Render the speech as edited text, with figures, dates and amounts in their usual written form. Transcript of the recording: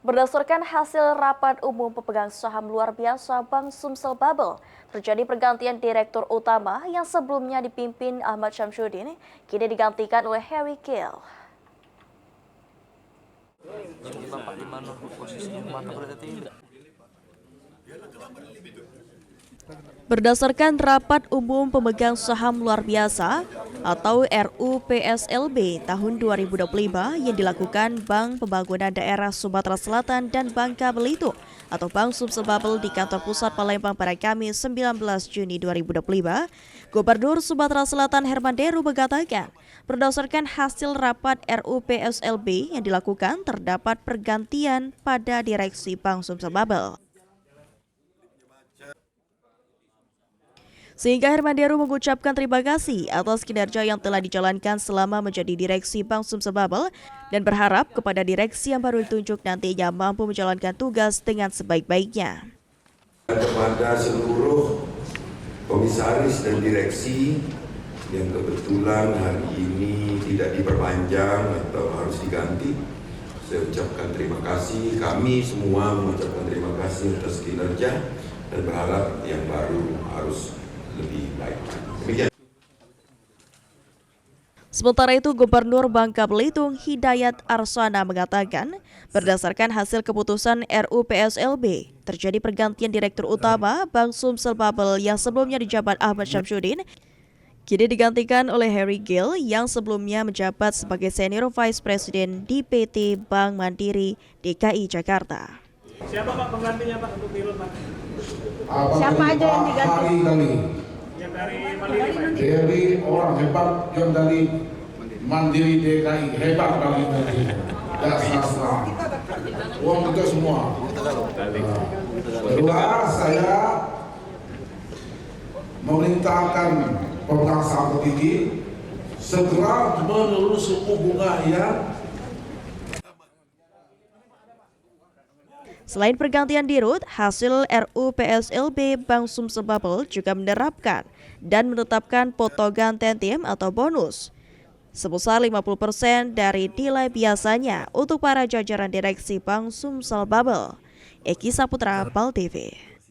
Berdasarkan hasil rapat umum pemegang saham luar biasa Bank Sumsel Bubble, terjadi pergantian direktur utama yang sebelumnya dipimpin Ahmad Syamsuddin, kini digantikan oleh Harry Gill. Berdasarkan rapat umum pemegang saham luar biasa atau RUPSLB tahun 2025 yang dilakukan Bank Pembangunan Daerah Sumatera Selatan dan Bangka Belitung atau Bank Sumsel Bubble di kantor pusat Palembang pada Kamis 19 Juni 2025, Gubernur Sumatera Selatan Herman Deru mengatakan, berdasarkan hasil rapat RUPSLB yang dilakukan terdapat pergantian pada direksi Bank Sumsel Bubble. Sehingga Herman Deru mengucapkan terima kasih atas kinerja yang telah dijalankan selama menjadi direksi Bank Sumsel Bubble dan berharap kepada direksi yang baru ditunjuk nantinya mampu menjalankan tugas dengan sebaik-baiknya. Kepada seluruh komisaris dan direksi yang kebetulan hari ini tidak diperpanjang atau harus diganti, saya ucapkan terima kasih. Kami semua mengucapkan terima kasih atas kinerja dan berharap yang baru harus lebih baik. Demikian. Sementara itu, Gubernur Bangka Belitung Hidayat Arsana mengatakan, berdasarkan hasil keputusan RUPSLB, terjadi pergantian direktur utama Bank Sumsel Bubble yang sebelumnya dijabat Ahmad Syamsuddin, kini digantikan oleh Harry Gill yang sebelumnya menjabat sebagai Senior Vice President di PT Bank Mandiri DKI Jakarta. Siapa Pak penggantinya Pak untuk Gill Pak? Siapa aja yang diganti? Yang dari Mandiri Pak? Dari orang hebat yang dari Mandiri DKI, hebat kali ini. Dasar uang kita semua. Kedua, saya memerintahkan pemegang saham tertinggi segera menurunkan suku bunga ya. Selain pergantian dirut, hasil RUPSLB Bank Sumsel Bubble juga menerapkan dan menetapkan potongan tentim atau bonus sebesar 50% dari nilai biasanya untuk para jajaran direksi Bank Sumsel Bubble. Eki Saputra, BAL TV.